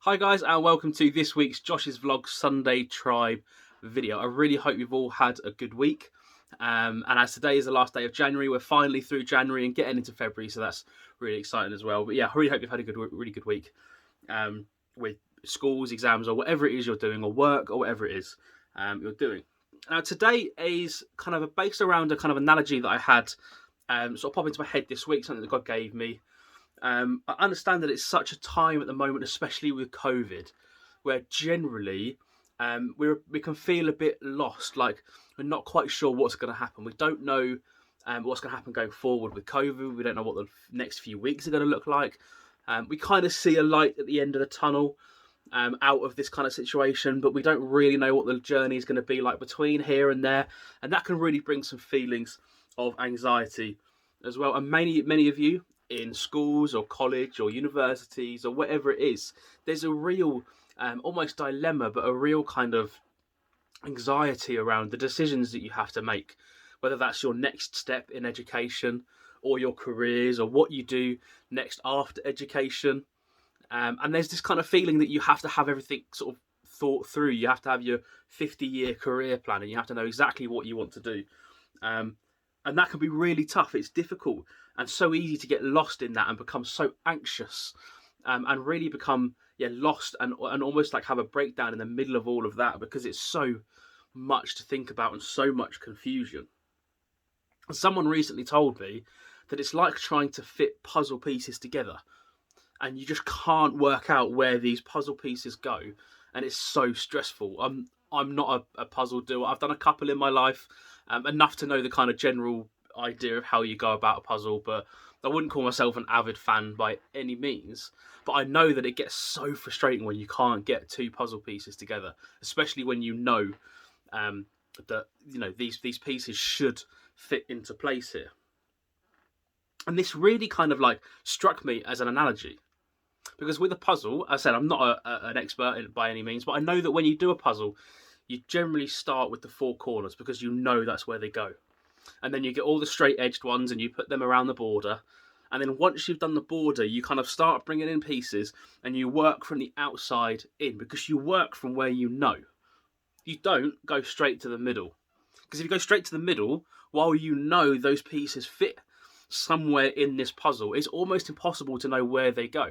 Hi guys, and welcome to this week's Josh's Vlog Sunday Tribe video. I really hope you've all had a good week. And as today is the last day of January, we're finally through January and getting into February, so that's really exciting as well. But yeah, I really hope you've had a really good week with schools, exams, or whatever it is you're doing, or work, or whatever it is you're doing. Now today is kind of based around a kind of analogy that I had sort of pop into my head this week, something that God gave me. I understand that it's such a time at the moment, especially with COVID, where generally we can feel a bit lost, like we're not quite sure what's going to happen. We don't know what's going to happen going forward with COVID. We don't know what the next few weeks are going to look like. We kind of see a light at the end of the tunnel out of this kind of situation, but we don't really know what the journey is going to be like between here and there, and that can really bring some feelings of anxiety as well. And many of you in schools or college or universities or whatever it is, there's a real almost dilemma, but a real kind of anxiety around the decisions that you have to make, whether that's your next step in education or your careers or what you do next after education. And there's this kind of feeling that you have to have everything sort of thought through. You have to have your 50-year career plan and you have to know exactly what you want to do. And that can be really tough. It's difficult and so easy to get lost in that and become so anxious and really become lost and almost like have a breakdown in the middle of all of that because it's so much to think about and so much confusion. Someone recently told me that it's like trying to fit puzzle pieces together and you just can't work out where these puzzle pieces go, and it's so stressful. I'm not a puzzle doer. I've done a couple in my life, enough to know the kind of general idea of how you go about a puzzle, but I wouldn't call myself an avid fan by any means. But I know that it gets so frustrating when you can't get two puzzle pieces together, especially when you know that these pieces should fit into place here. And this really kind of like struck me as an analogy. Because with a puzzle, as I said, I'm not an expert in it by any means, but I know that when you do a puzzle, you generally start with the four corners because you know that's where they go. And then you get all the straight-edged ones and you put them around the border. And then once you've done the border, you kind of start bringing in pieces and you work from the outside in because you work from where you know. You don't go straight to the middle. Because if you go straight to the middle, while you know those pieces fit somewhere in this puzzle, it's almost impossible to know where they go.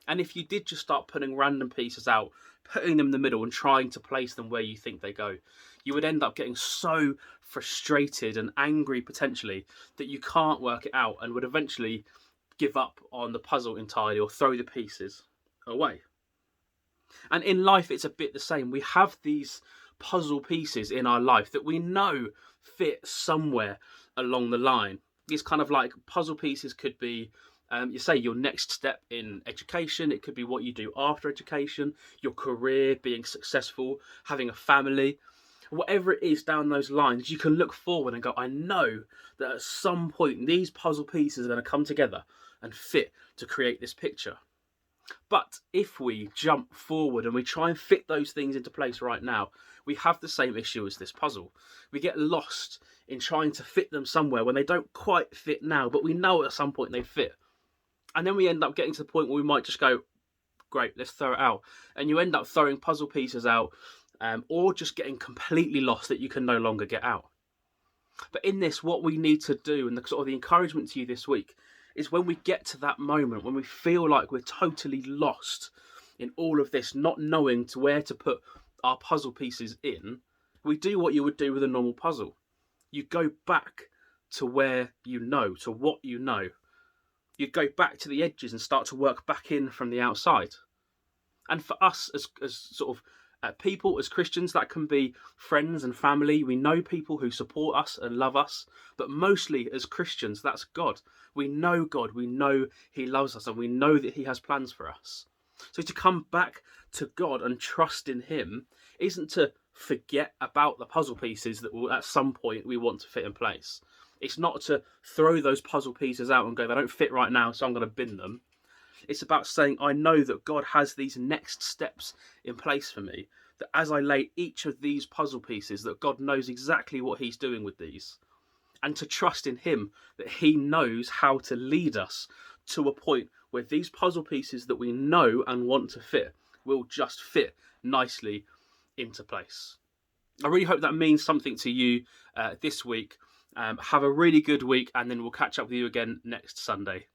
And if you did just start putting random pieces out, putting them in the middle and trying to place them where you think they go, you would end up getting so frustrated and angry potentially that you can't work it out and would eventually give up on the puzzle entirely or throw the pieces away. And in life, it's a bit the same. We have these puzzle pieces in our life that we know fit somewhere along the line. These kind of like puzzle pieces could be you say your next step in education. It could be what you do after education, your career, being successful, having a family, whatever it is down those lines. You can look forward and go, I know that at some point these puzzle pieces are going to come together and fit to create this picture. But if we jump forward and we try and fit those things into place right now, we have the same issue as this puzzle. We get lost in trying to fit them somewhere when they don't quite fit now, but we know at some point they fit. And then we end up getting to the point where we might just go, great, let's throw it out. And you end up throwing puzzle pieces out or just getting completely lost that you can no longer get out. But in this, what we need to do, and the sort of the encouragement to you this week, is when we get to that moment, when we feel like we're totally lost in all of this, not knowing to where to put our puzzle pieces in, we do what you would do with a normal puzzle. You go back to where you know, to what you know. You'd go back to the edges and start to work back in from the outside. And for us as sort of people, as Christians, that can be friends and family. We know people who support us and love us, but mostly as Christians, that's God. We know God, we know He loves us, and we know that He has plans for us. So to come back to God and trust in Him isn't to forget about the puzzle pieces that will, at some point we want to fit in place. It's not to throw those puzzle pieces out and go, they don't fit right now, so I'm going to bin them. It's about saying, I know that God has these next steps in place for me, that as I lay each of these puzzle pieces, that God knows exactly what He's doing with these. And to trust in Him, that He knows how to lead us to a point where these puzzle pieces that we know and want to fit will just fit nicely into place. I really hope that means something to you this week. Have a really good week, and then we'll catch up with you again next Sunday.